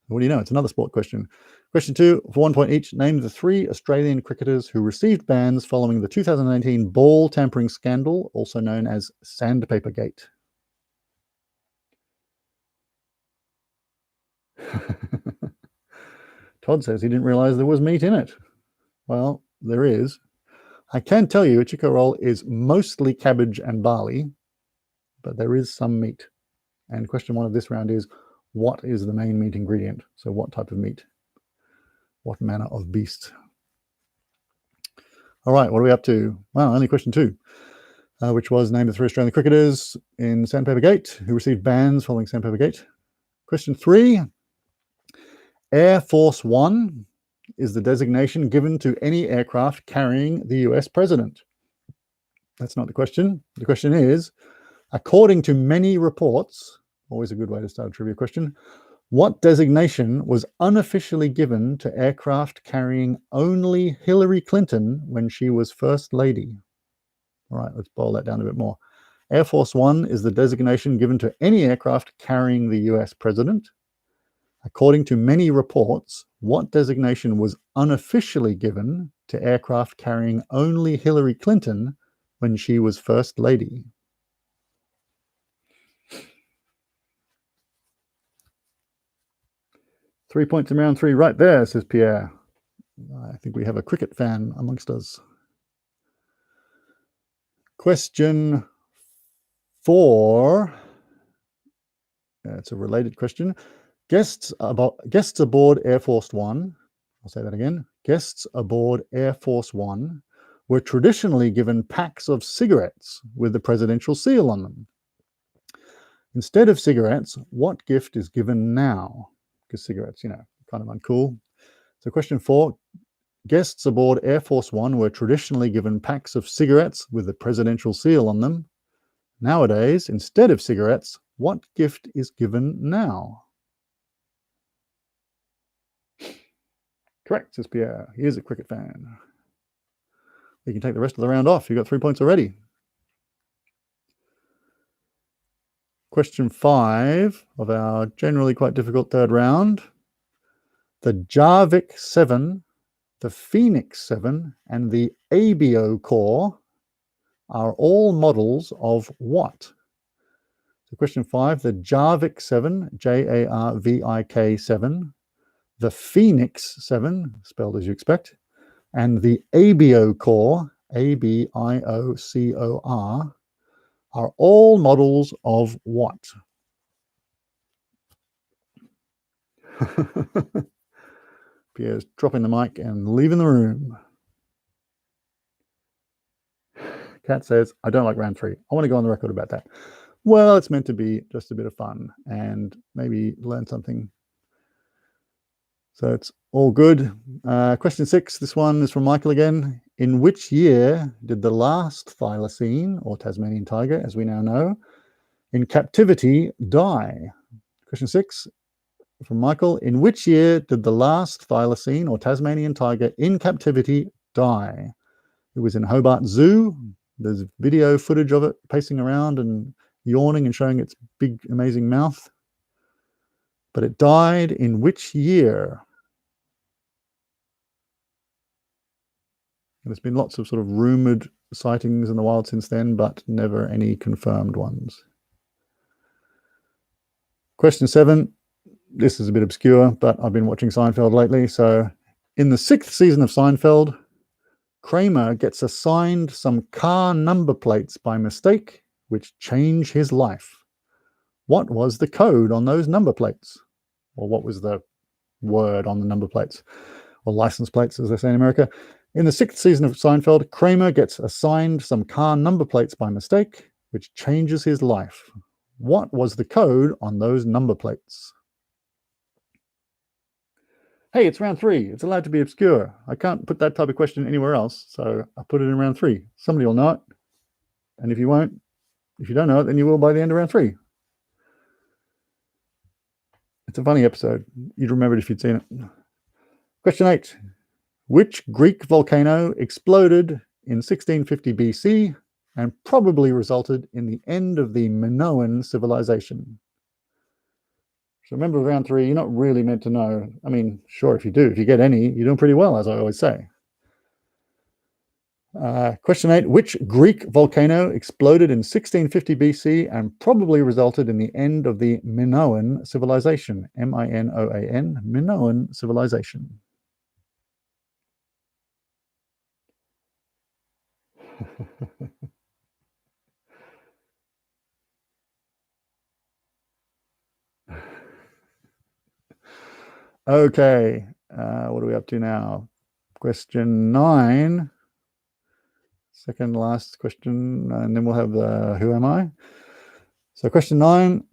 What do you know? It's another sport question. Question 2, for 1 point each, name the 3 Australian cricketers who received bans following the 2018 ball tampering scandal, also known as Sandpapergate. Todd says he didn't realize there was meat in it. Well, there is. I can tell you a Chico roll is mostly cabbage and barley, but there is some meat. And question 1 of this round is, what is the main meat ingredient? So what type of meat? What manner of beast? All right, what are we up to? Well, only question 2, which was name the 3 Australian cricketers in Sandpapergate who received bans following Sandpapergate. Question 3, Air Force One is the designation given to any aircraft carrying the US president. That's not the question. The question is, according to many reports, always a good way to start a trivia question, what designation was unofficially given to aircraft carrying only Hillary Clinton when she was First Lady? All right, let's boil that down a bit more. Air Force One is the designation given to any aircraft carrying the US president. According to many reports, what designation was unofficially given to aircraft carrying only Hillary Clinton when she was First Lady? Todd says he didn't realize there was meat in it. Well, there is. I can tell you a Chico roll is mostly cabbage and barley, but there is some meat. And question 1 of this round is, what is the main meat ingredient of a Chico roll? Question 2, for 1 point each, name the 3 Australian cricketers who received bans following the 2018 ball tampering scandal, also known as Sandpapergate. All right, so question 1 is, what is the main meat ingredient of a Chico roll? Question 2, for 1 point each, name the 3 Australian cricketers who received bans following the 2018 ball tampering scandal, also known as Sandpapergate. 3 points in round 3 right there, says Pierre. I think we have a cricket fan amongst us. Question 4. It's a related question. Guests aboard Air Force One, I'll say that again. Guests aboard Air Force One were traditionally given packs of cigarettes with the presidential seal on them. Instead of cigarettes, what gift is given now? Because cigarettes, kind of uncool. So question 4, guests aboard Air Force One were traditionally given packs of cigarettes with the presidential seal on them. Nowadays, instead of cigarettes, what gift is given now? Correct, says Pierre. He is a cricket fan. You can take the rest of the round off. You got 3 points already. Question 5 of our generally quite difficult third round. The Jarvik 7, the Phoenix 7, and the ABO core are all models of what? So question 5, the Jarvik 7, Jarvik 7, the Phoenix 7, spelled as you expect, and the ABO core, ABIOCOR, are all models of what? Pierre's dropping the mic and leaving the room. Kat says, I don't like round 3. I want to go on the record about that. Well, it's meant to be just a bit of fun and maybe learn something. So it's all good. Question 6, this one is from Michael again. In which year did the last thylacine, or Tasmanian tiger, as we now know, in captivity die? Question 6 from Michael. In which year did the last thylacine, or Tasmanian tiger, in captivity die? It was in Hobart Zoo. There's video footage of it pacing around and yawning and showing its big, amazing mouth. But it died in which year? There's been lots of sort of rumored sightings in the wild since then, but never any confirmed ones. Question 7. This is a bit obscure, but I've been watching Seinfeld lately. So in the 6th season of Seinfeld, Kramer gets assigned some car number plates by mistake, which change his life. What was the code on those number plates? Or what was the word on the number plates? Or license plates, as they say in America. In the 6th season of Seinfeld, Kramer gets assigned some car number plates by mistake, which changes his life. What was the code on those number plates? Hey, it's round 3. It's allowed to be obscure. I can't put that type of question anywhere else, so I put it in round 3. Somebody will know it. And if you don't know it, then you will by the end of round 3. It's a funny episode. You'd remember it if you'd seen it. Question 8. Which Greek volcano exploded in 1650 BC and probably resulted in the end of the Minoan civilization? So remember, round 3, you're not really meant to know. I mean, sure, if you do, if you get any, you're doing pretty well, as I always say. Question 8, which Greek volcano exploded in 1650 BC and probably resulted in the end of the Minoan civilization? Minoan, Minoan civilization. Okay, what are we up to now? Question 9. Second last question, and then we'll have the who am I? So question 9,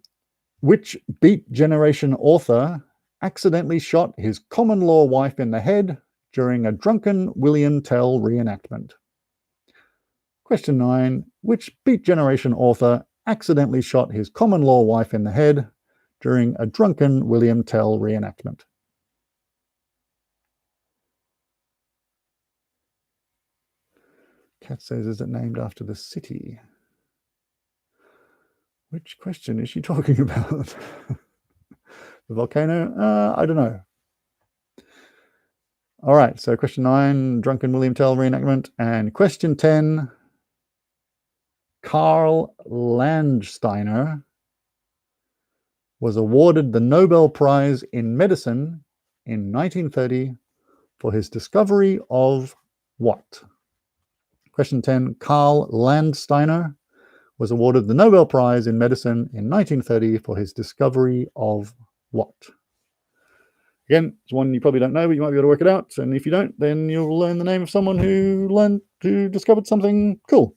which Beat Generation author accidentally shot his common law wife in the head during a drunken William Tell reenactment? Question 9, which Beat Generation author accidentally shot his common law wife in the head during a drunken William Tell reenactment? Kat says, is it named after the city? Which question is she talking about? The volcano? I don't know. All right, so question 9, drunken William Tell reenactment. And question 10, Karl Landsteiner was awarded the Nobel Prize in Medicine in 1930 for his discovery of what? Question 10. Karl Landsteiner was awarded the Nobel Prize in Medicine in 1930 for his discovery of what? Again, it's one you probably don't know, but you might be able to work it out. And if you don't, then you'll learn the name of someone who discovered something cool.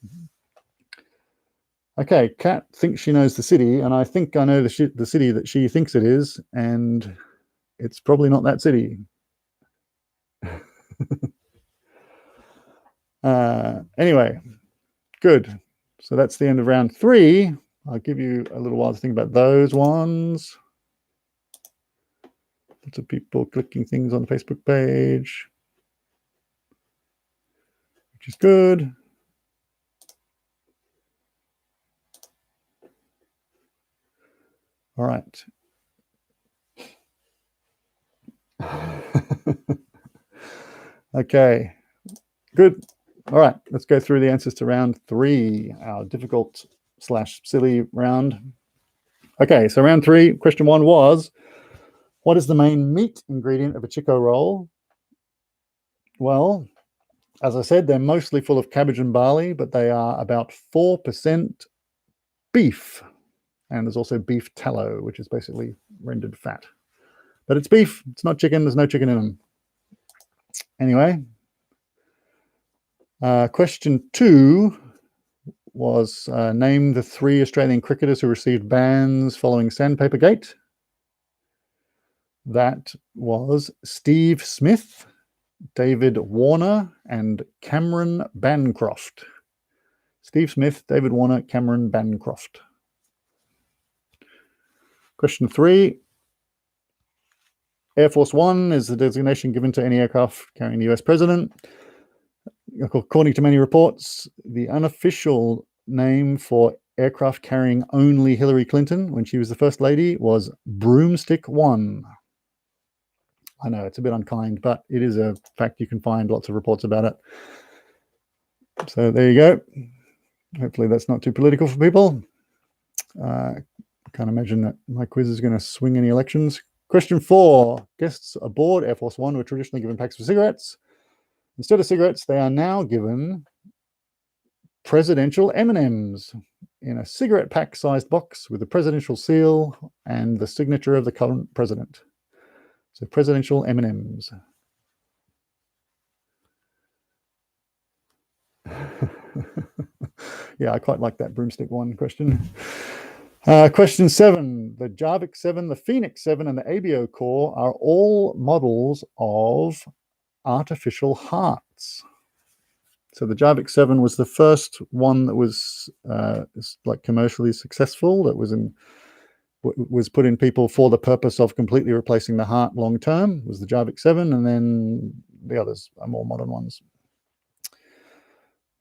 Okay, Kat thinks she knows the city, and I think I know the city that she thinks it is, and it's probably not that city. Anyway, good. So that's the end of round 3. I'll give you a little while to think about those ones. Lots of people clicking things on the Facebook page, which is good. All right. Okay, good. All right, let's go through the answers to round 3, our difficult/silly round. Okay, so round 3, question 1 was, what is the main meat ingredient of a Chico roll? Well, as I said, they're mostly full of cabbage and barley, but they are about 4% beef. And there's also beef tallow, which is basically rendered fat. But it's beef, it's not chicken, there's no chicken in them. Anyway, question 2 was name the 3 Australian cricketers who received bans following Sandpaper Gate. That was Steve Smith, David Warner, and Cameron Bancroft. Steve Smith, David Warner, Cameron Bancroft. Question 3. Air Force One is the designation given to any aircraft carrying the US president. According to many reports, the unofficial name for aircraft carrying only Hillary Clinton when she was the first lady was Broomstick One. I know it's a bit unkind, but it is a fact. You can find lots of reports about it. So there you go. Hopefully that's not too political for people. Can't imagine that my quiz is going to swing any elections. Question 4. Guests aboard Air Force One were traditionally given packs of cigarettes. Instead of cigarettes, they are now given presidential M&Ms in a cigarette pack-sized box with the presidential seal and the signature of the current president. So presidential M&Ms. Yeah, I quite like that Broomstick One question. Question 7. The Jarvik 7, the Phoenix 7, and the ABO core are all models of artificial hearts. So the Jarvik 7 was the first one that was like commercially successful, that was put in people for the purpose of completely replacing the heart long term, was the Jarvik 7, and then the others are more modern ones.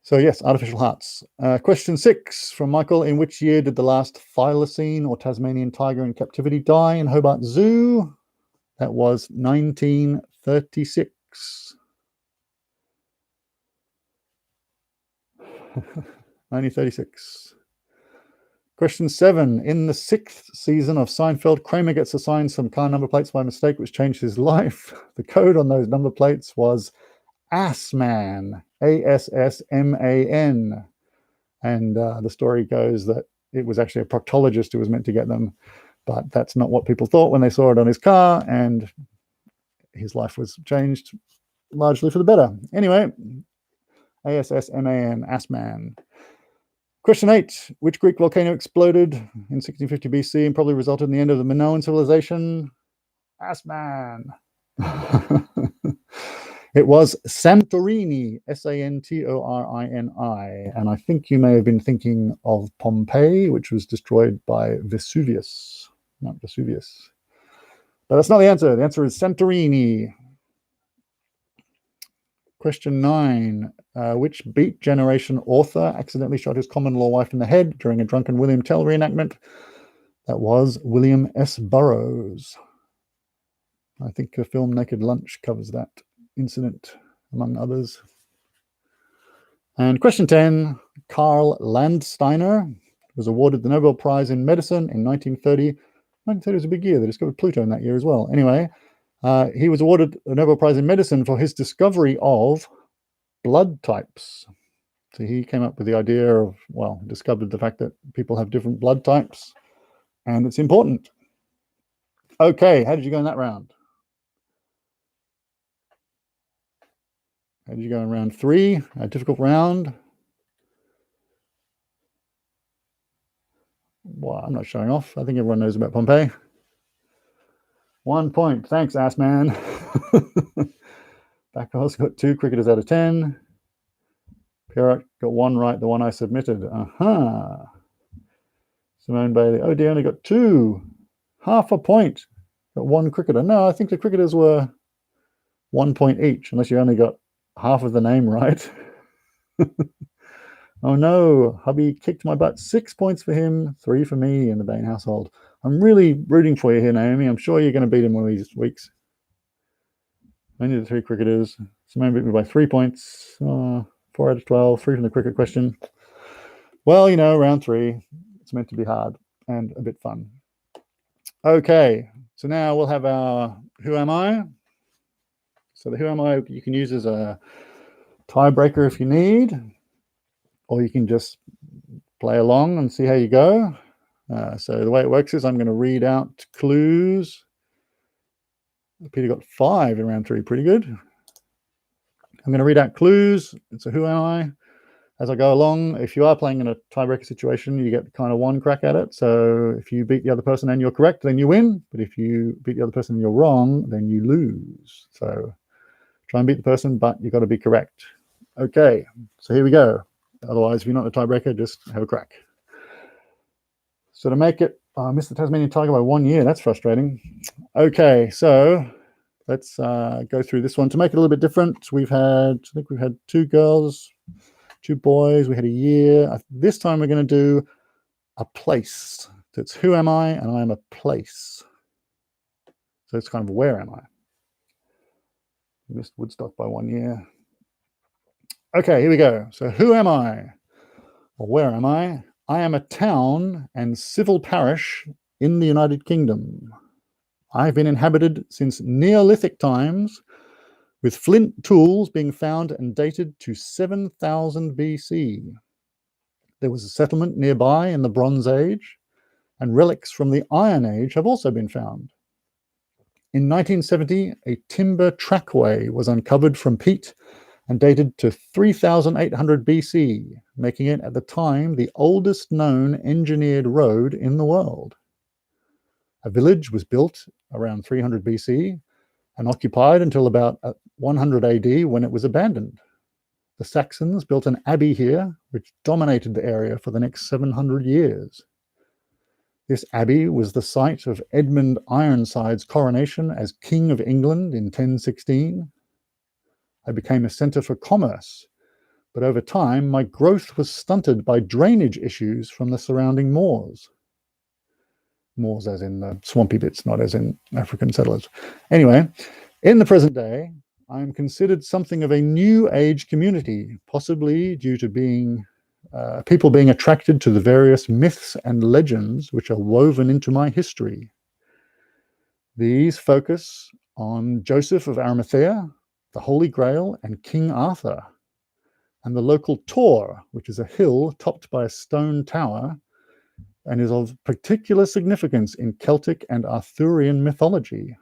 So yes, artificial hearts. Question 6 from Michael. In which year did the last thylacine or Tasmanian tiger in captivity die in Hobart Zoo? That was 1936. 1936. Question 7. In the 6th season of Seinfeld, Kramer gets assigned some car number plates by mistake, which changed his life. The code on those number plates was Assman, ASSMAN. And the story goes that it was actually a proctologist who was meant to get them, but that's not what people thought when they saw it on his car, and his life was changed largely for the better. Anyway, ASSMAN, Assman. Question 8. Which Greek volcano exploded in 1650 BC and probably resulted in the end of the Minoan civilization? Assman. It was Santorini, Santorini. And I think you may have been thinking of Pompeii, which was destroyed by Vesuvius. Not Vesuvius. But that's not the answer. The answer is Santorini. Question 9. Which Beat Generation author accidentally shot his common law wife in the head during a drunken William Tell reenactment? That was William S. Burroughs. I think the film Naked Lunch covers that incident, among others. And question 10. Karl Landsteiner was awarded the Nobel Prize in Medicine in 1930. 1930 was a big year. They discovered Pluto in that year as well. Anyway, He was awarded a Nobel Prize in Medicine for his discovery of blood types. So he came up with the idea of, well, discovered the fact that people have different blood types, and it's important. Okay, how did you go in that round? How did you go in round 3? A difficult round. Well, I'm not showing off. I think everyone knows about Pompeii. 1 point. Thanks, ass man. Backhouse got 2 cricketers out of 10. Pierrot got 1 right, the one I submitted. Aha. Simone Bailey. Oh, dear, only got 2. Half a point. Got 1 cricketer. No, I think the cricketers were 1 point each, unless you only got half of the name right. Oh no, hubby kicked my butt. 6 points for him, 3 for me in the Bain household. I'm really rooting for you here, Naomi. I'm sure you're going to beat him one of these weeks. Only the 3 cricketers. Simone beat me by 3 points. 4 out of 12, 3 from the cricket question. Well, you know, round 3. It's meant to be hard and a bit fun. Okay, so now we'll have our Who Am I? So the Who Am I you can use as a tiebreaker if you need, or you can just play along and see how you go. So the way it works is I'm going to read out clues. Peter got 5 in round 3, pretty good. I'm going to read out clues. It's a Who Am I? As I go along, if you are playing in a tiebreaker situation, you get kind of 1 crack at it. So if you beat the other person and you're correct, then you win. But if you beat the other person and you're wrong, then you lose. So try and beat the person, but you've got to be correct. Okay, so here we go. Otherwise, if you're not a tiebreaker, just have a crack. So to make it, I missed the Tasmanian Tiger by 1 year. That's frustrating. Okay, so let's go through this one. To make it a little bit different, I think we've had 2 girls, 2 boys. We had a year. This time we're going to do a place. So it's who am I, and I am a place. So it's kind of where am I? Missed Woodstock by 1 year. Okay, here we go. So who am I? Or where am I? I am a town and civil parish in the United Kingdom. I've been inhabited since Neolithic times, with flint tools being found and dated to 7000 BC. There was a settlement nearby in the Bronze Age, and relics from the Iron Age have also been found. In 1970, a timber trackway was uncovered from peat and dated to 3800 BC, making it at the time the oldest known engineered road in the world. A village was built around 300 BC and occupied until about 100 AD, when it was abandoned. The Saxons built an abbey here, which dominated the area for the next 700 years. This abbey was the site of Edmund Ironside's coronation as King of England in 1016. I became a centre for commerce, but over time my growth was stunted by drainage issues from the surrounding moors. Moors as in the swampy bits, not as in African settlers. Anyway, in the present day, I am considered something of a new age community, possibly due to people being attracted to the various myths and legends which are woven into my history. These focus on Joseph of Arimathea, the Holy Grail, and King Arthur, and the local Tor, which is a hill topped by a stone tower and is of particular significance in Celtic and Arthurian mythology.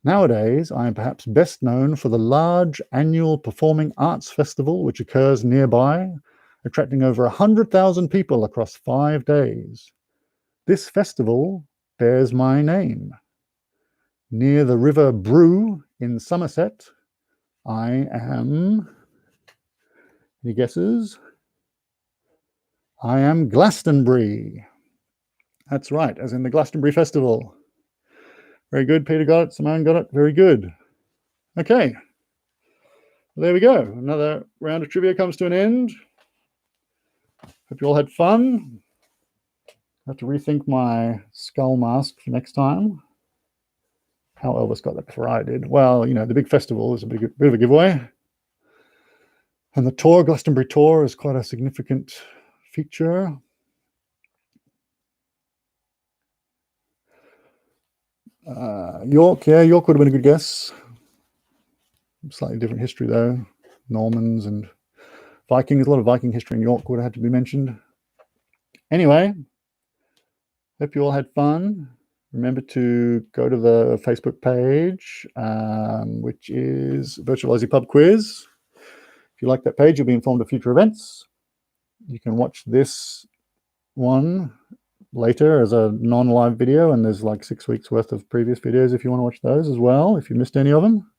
Nowadays, I am perhaps best known for the large annual performing arts festival which occurs nearby, attracting over 100,000 people across 5 days. This festival bears my name. Near the River Brue in Somerset, I am, any guesses? I am Glastonbury. That's right, as in the Glastonbury Festival. Very good, Peter got it, Simone got it, very good. Okay, there we go. Another round of trivia comes to an end. Hope you all had fun. I have to rethink my skull mask for next time. How Elvis got that before I did. Well, you know, the big festival is a bit of a giveaway. And the tour, Glastonbury Tour, is quite a significant feature. York, yeah, York would have been a good guess. Slightly different history though. Normans and Vikings, a lot of Viking history in York would have had to be mentioned. Anyway, hope you all had fun. Remember to go to the Facebook page, which is Virtual Aussie Pub Quiz. If you like that page, you'll be informed of future events. You can watch this one later as a non-live video, and there's like 6 weeks worth of previous videos if you want to watch those as well, if you missed any of them.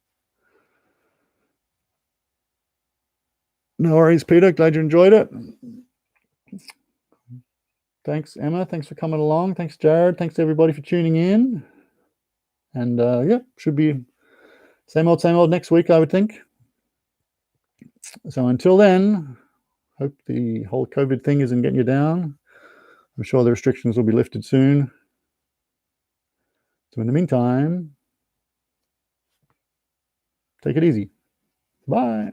No worries, Peter. Glad you enjoyed it. Thanks, Emma. Thanks for coming along. Thanks, Jared. Thanks to everybody for tuning in. And yeah, should be same old next week, I would think. So until then, hope the whole COVID thing isn't getting you down. I'm sure the restrictions will be lifted soon. So in the meantime, take it easy. Bye.